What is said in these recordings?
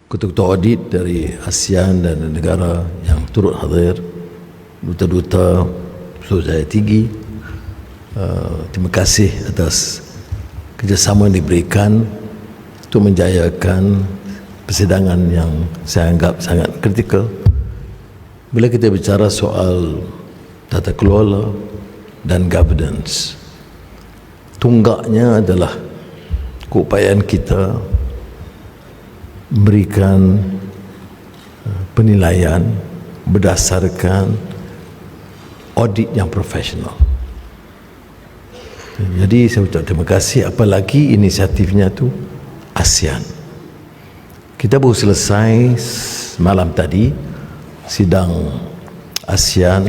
ketua-ketua audit dari ASEAN dan negara yang turut hadir, duta-duta seluruh saya tinggi, terima kasih atas kerjasama yang diberikan untuk menjayakan persidangan yang saya anggap sangat kritikal. Bila kita bicara soal tata kelola dan governance, tunggaknya adalah keupayaan kita memberikan penilaian berdasarkan audit yang profesional. Jadi saya ucap terima kasih, apalagi inisiatifnya tu ASEAN. Kita baru selesai malam tadi sidang ASEAN,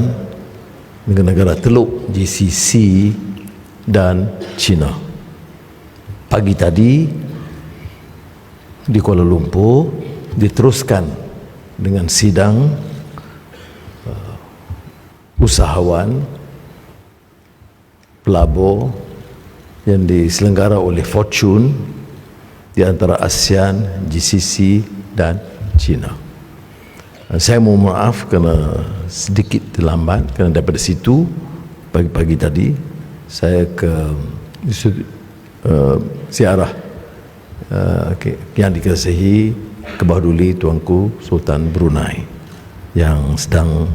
negara-negara Teluk, GCC dan China. Pagi tadi di Kuala Lumpur diteruskan dengan sidang usahawan pelabur yang diselenggara oleh Fortune di antara ASEAN, GCC dan China. Saya mohon maaf kerana sedikit terlambat, kerana daripada situ pagi-pagi tadi saya ke ziarah yang dikasihi Kebahaduli Tuanku Sultan Brunei yang sedang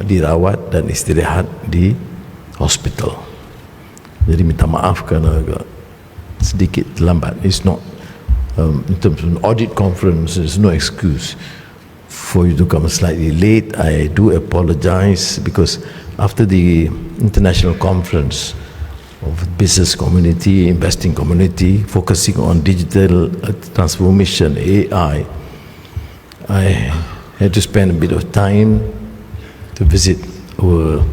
dirawat dan istirahat di hospital. Jadi minta maaf kerana agak sedikit terlambat. It's not in terms of an audit conference, there's no excuse for you to come slightly late. I do apologize because after the international conference of business community, investing community, focusing on digital transformation, AI, I had to spend a bit of time to visit our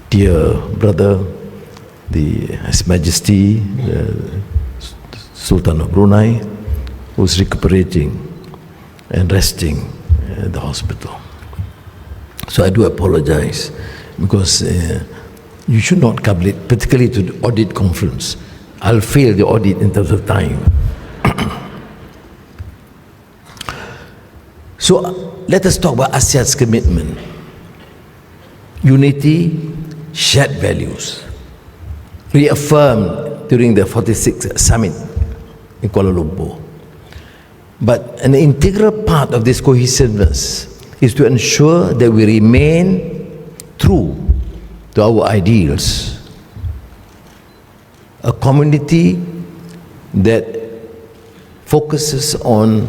dear brother, His Majesty, Sultan of Brunei, who's recuperating and resting at the hospital. So I do apologize because you should not come late, particularly to the audit conference. I'll fail the audit in terms of time. So let us talk about ASEAN's commitment. Unity, shared values, reaffirmed during the 46th summit in Kuala Lumpur. But an integral part of this cohesiveness is to ensure that we remain true to our ideals. A community that focuses on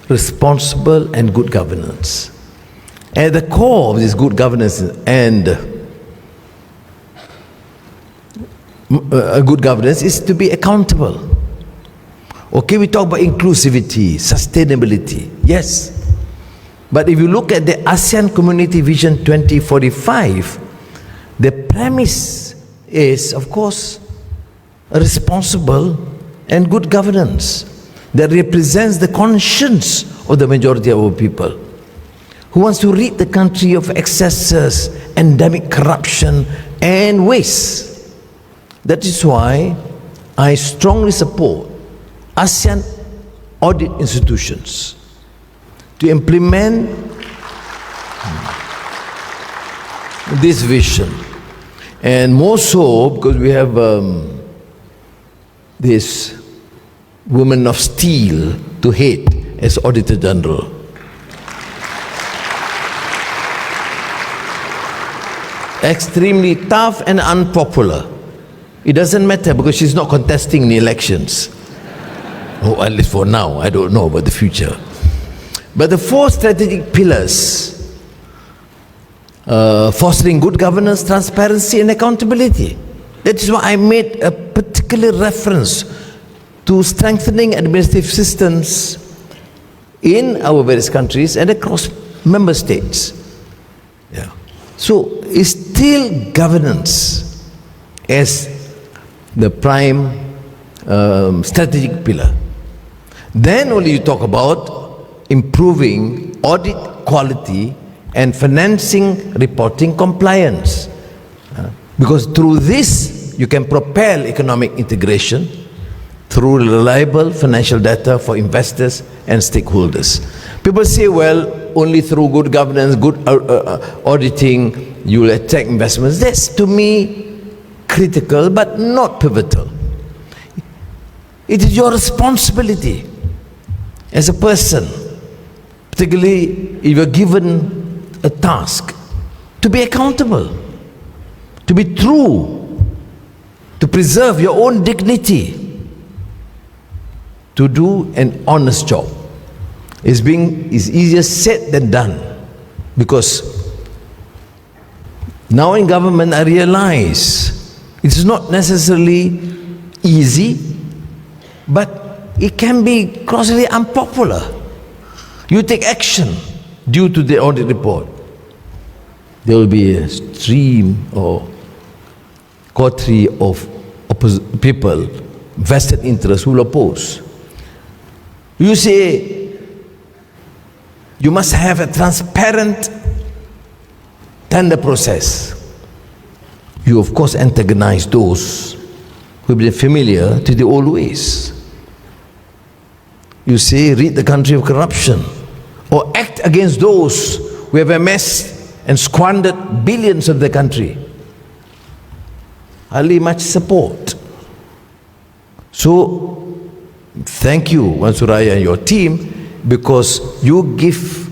responsible and good governance. At the core of this good governance and good governance is to be accountable. Okay, we talk about inclusivity, sustainability, yes. But if you look at the ASEAN Community Vision 2045, the premise is, of course, a responsible and good governance that represents the conscience of the majority of our people, who wants to rid the country of excesses, endemic corruption and waste. That is why I strongly support ASEAN audit institutions to implement this vision, and more so because we have this woman of steel to head as Auditor General. Extremely tough and unpopular. It doesn't matter because she's not contesting in the elections. Oh, at least for now, I don't know about the future. But the four strategic pillars, fostering good governance, transparency and accountability. That is why I made a particular reference to strengthening administrative systems in our various countries and across member states. Yeah. So it's still governance as the prime strategic pillar. Then only you talk about improving audit quality and financing reporting compliance. Because through this you can propel economic integration, through reliable financial data for investors and stakeholders. People say, well, only through good governance, good auditing, you will attract investments. That's, to me, critical but not pivotal. It is your responsibility as a person, particularly if you're given a task, to be accountable, to be true, to preserve your own dignity, to do an honest job. Is easier said than done, because now in government I realize it's not necessarily easy, but it can be grossly unpopular. You take action due to the audit report, there will be a stream or coterie of people, vested interests, who will oppose. You say you must have a transparent tender process. You of course antagonize those who have been familiar to the old ways. You say rid the country of corruption, or act against those who have amassed and squandered billions of the country. Hardly much support. So thank you, Wan Suraya and your team, because you give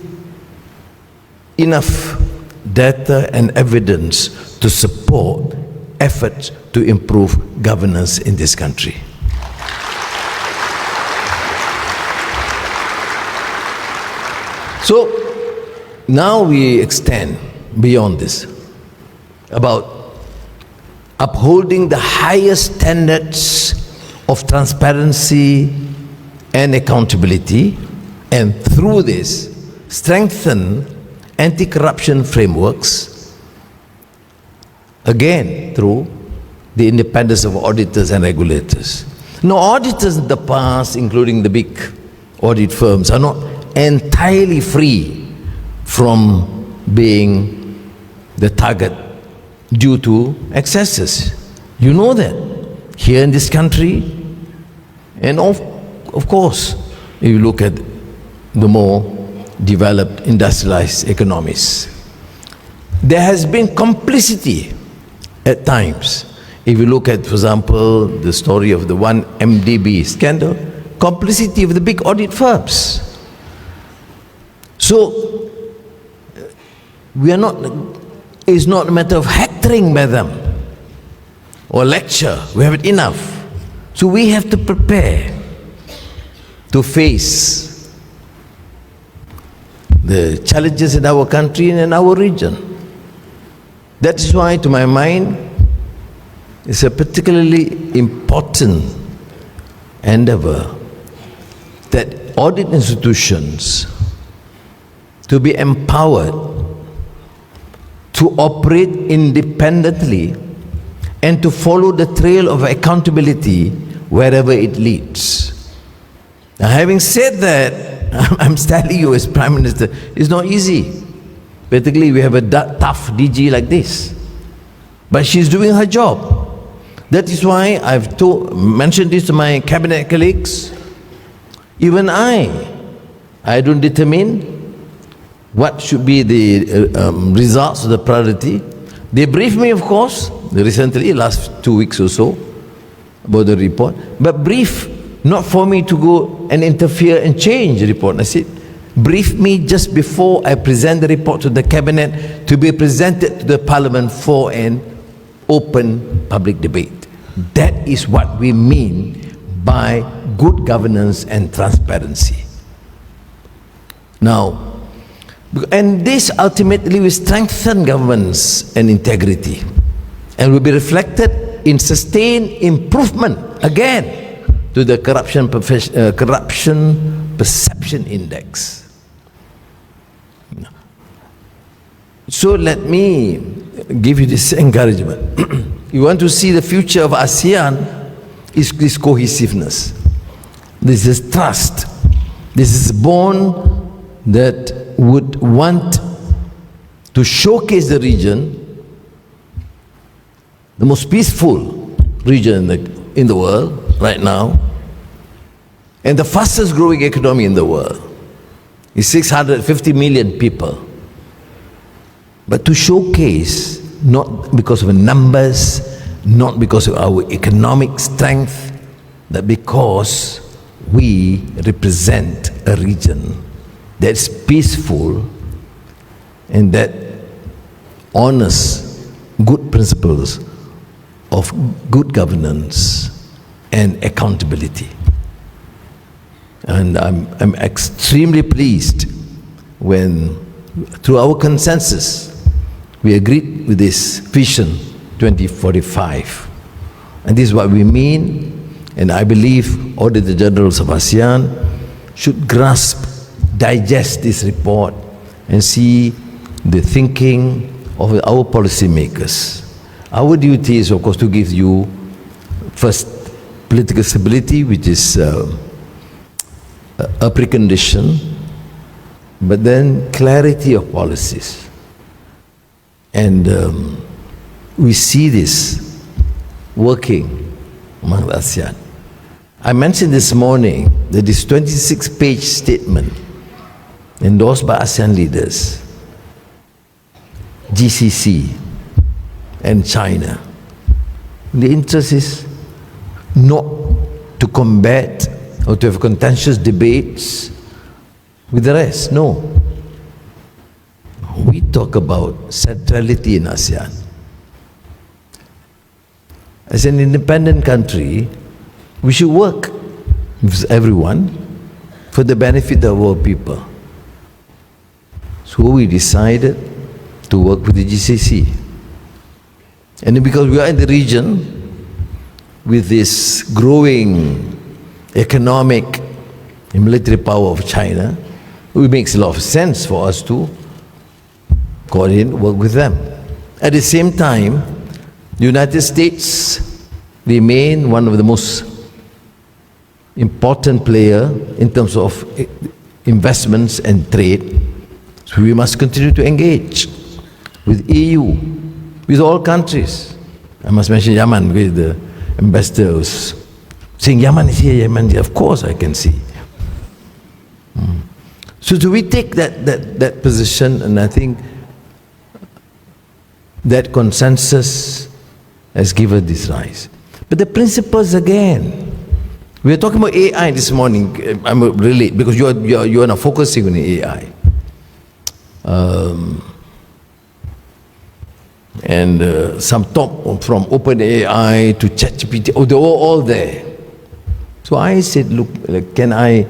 enough data and evidence to support efforts to improve governance in this country. So now we extend beyond this, about upholding the highest standards of transparency and accountability, and through this strengthen anti-corruption frameworks, again through the independence of auditors and regulators. Now, auditors in the past, including the big audit firms, are not entirely free from being the target due to excesses. You know that here in this country, and of course, if you look at the more developed industrialized economies, there has been complicity at times. If you look at, for example, the story of the 1MDB scandal, complicity of the big audit firms. So it's not a matter of hectoring by them or lecture. We have it enough. So we have to prepare to face the challenges in our country and in our region. That is why, to my mind, it's a particularly important endeavor that audit institutions to be empowered to operate independently and to follow the trail of accountability wherever it leads. Now, having said that, I'm telling you as Prime Minister, it's not easy. Particularly we have a tough DG like this. But she's doing her job. That is why I've mentioned this to my cabinet colleagues. Even I don't determine what should be the results of the priority. They briefed me, of course, recently, last 2 weeks or so, about the report, but brief not for me to go and interfere and change the report. I said, brief me just before I present the report to the cabinet to be presented to the parliament for an open public debate. That is what we mean by good governance and transparency. Now, and this ultimately will strengthen governance and integrity, and will be reflected in sustained improvement, again, to the corruption perception index. So let me give you this encouragement. You want to see the future of ASEAN, is this cohesiveness. This is trust. This is bond that would want to showcase the region, the most peaceful region in the world right now, and the fastest growing economy in the world. It's 650 million people. But to showcase, not because of numbers, not because of our economic strength, that because we represent a region that's peaceful and that honors good principles of good governance and accountability. And I'm extremely pleased when, through our consensus, we agreed with this Vision 2045. And this is what we mean, and I believe Auditor Generals of ASEAN should grasp, digest this report, and see the thinking of our policymakers. Our duty is, of course, to give you first political stability, which is a precondition, but then clarity of policies. And we see this working among the ASEAN. I mentioned this morning that this 26-page statement endorsed by ASEAN leaders, GCC and China. The interest is not to combat or to have contentious debates with the rest, no. We talk about centrality in ASEAN. As an independent country, we should work with everyone for the benefit of our people. So we decided to work with the GCC. And because we are in the region with this growing economic and military power of China, it makes a lot of sense for us to coordinate, work with them. At the same time, the United States remain one of the most important player in terms of investments and trade. So we must continue to engage with EU, with all countries. I must mention Yemen, with the ambassadors saying Yemen is here, Yemen is here. Of course I can see. So do we take that position, and I think that consensus has given this rise. But the principles again, we are talking about AI this morning. I'm really, because you are now focusing on AI. And some talk from OpenAI to ChatGPT, oh, they were all there. So I said, look, can I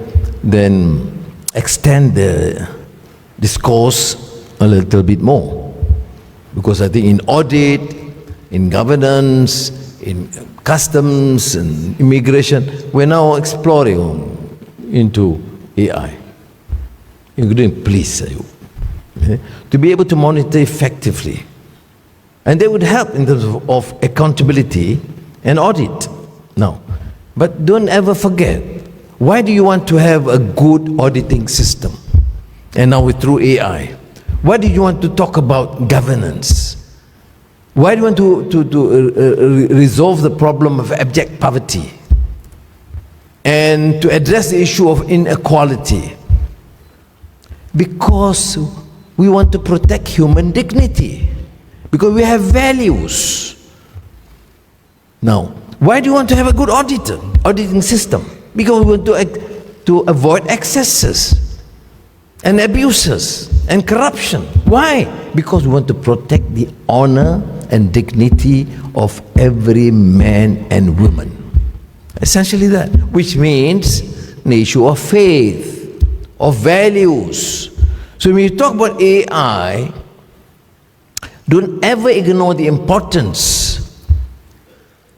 then extend the discourse a little bit more? Because I think in audit, in governance, in customs and immigration, we're now exploring into AI, including police, to be able to monitor effectively. And they would help in terms of accountability and audit. Now, but don't ever forget, why do you want to have a good auditing system? And now we're through AI. Why do you want to talk about governance? Why do you want to resolve the problem of abject poverty? And to address the issue of inequality? Because we want to protect human dignity. Because we have values. Now, why do you want to have a good auditing system? Because we want to avoid excesses and abuses and corruption. Why? Because we want to protect the honor and dignity of every man and woman. Essentially that, which means the issue of faith, of values. So when you talk about AI, don't ever ignore the importance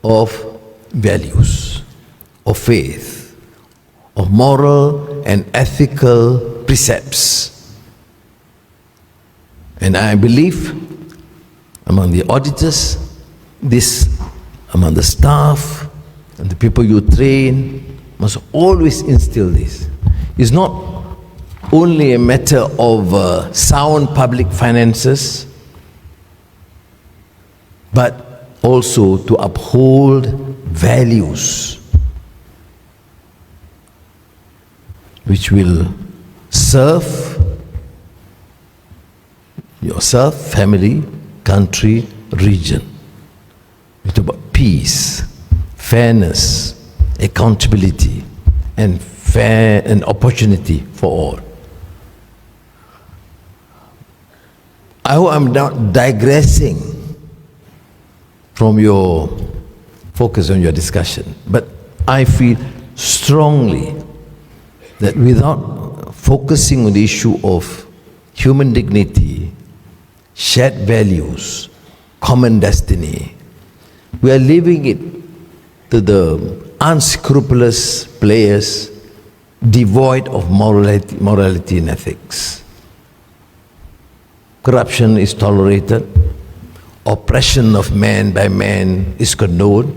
of values, of faith, of moral and ethical precepts. And I believe among the auditors, among the staff and the people you train, must always instill this. It's not only a matter of sound public finances, but also to uphold values. which will serve yourself, family, country, region. It's about peace, fairness, accountability, and opportunity for all. I hope I'm not digressing from your focus on your discussion, but I feel strongly that without focusing on the issue of human dignity, shared values, common destiny, we are leaving it to the unscrupulous players devoid of morality and ethics. Corruption is tolerated, oppression of man by man is condoned,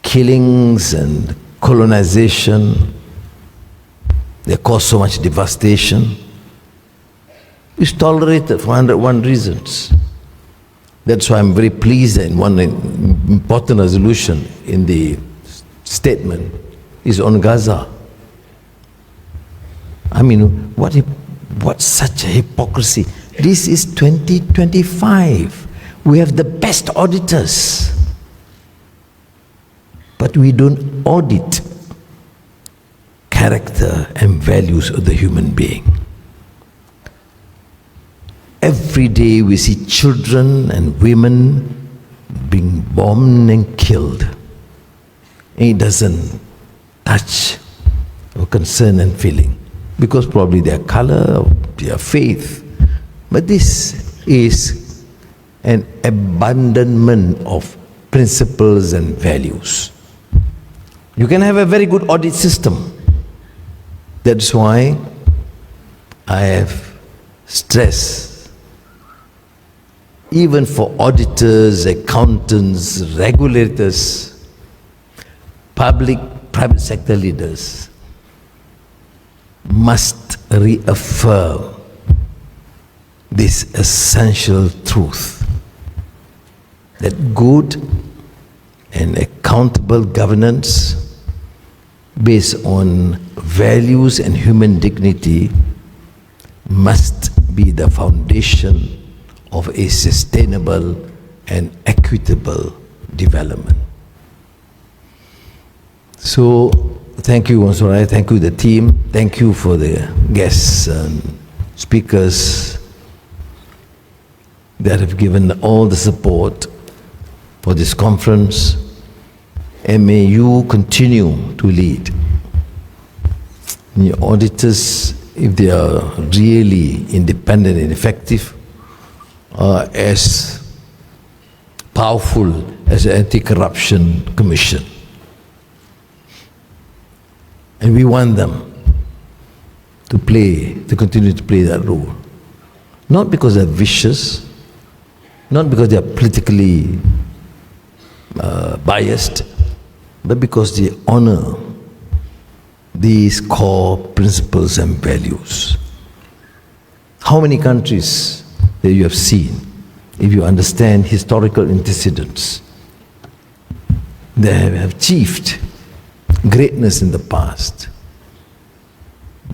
killings and colonization, they cause so much devastation, is tolerated for 101 reasons. That's why I'm very pleased that one important resolution in the statement is on Gaza. I mean, what such a hypocrisy. This is 2025. We have the best auditors, but we don't audit character and values of the human being. Every day we see children and women being bombed and killed. And it doesn't touch our concern and feeling, because probably their color or their faith. But this is an abandonment of principles and values. You can have a very good audit system. That's why I have stressed, even for auditors, accountants, regulators, private sector leaders must reaffirm this essential truth, that good and accountable governance based on values and human dignity must be the foundation of a sustainable and equitable development. So, thank you, Anwar. Thank you, the team. Thank you for the guests and speakers that have given all the support for this conference. And may you continue to lead. Your auditors, if they are really independent and effective, are as powerful as the Anti-Corruption Commission. And we want them to continue to play that role. Not because they're vicious, not because they're politically biased, but because they honor these core principles and values. How many countries that you have seen, if you understand historical antecedents, they have achieved greatness in the past,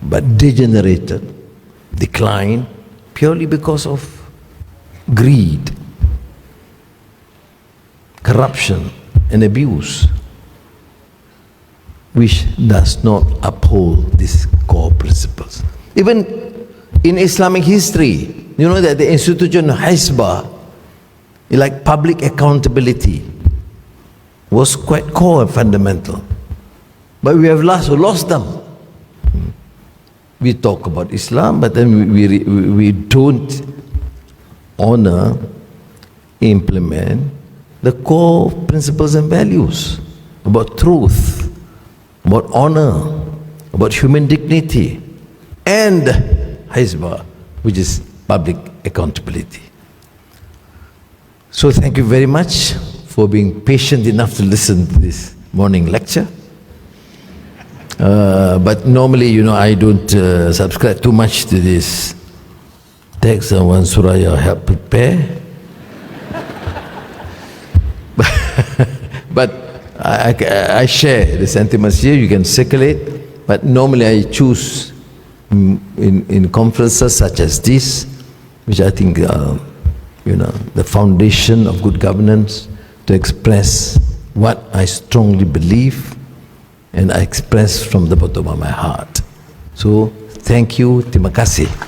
but degenerated, declined, purely because of greed, corruption, and abuse, which does not uphold these core principles. Even in Islamic history, you know that the institution of Hisbah, like public accountability, was quite core and fundamental. But we have lost them. We talk about Islam, but then we don't honor, implement the core principles and values about truth, about honor, about human dignity, and Hisbah, which is public accountability. So thank you very much for being patient enough to listen to this morning lecture. But normally, you know, I don't subscribe too much to this text and one surah help prepare. But I share the sentiments here. You can circulate. But normally I choose in conferences such as this, which I think the foundation of good governance, to express what I strongly believe, and I express from the bottom of my heart. So, thank you, terima kasih.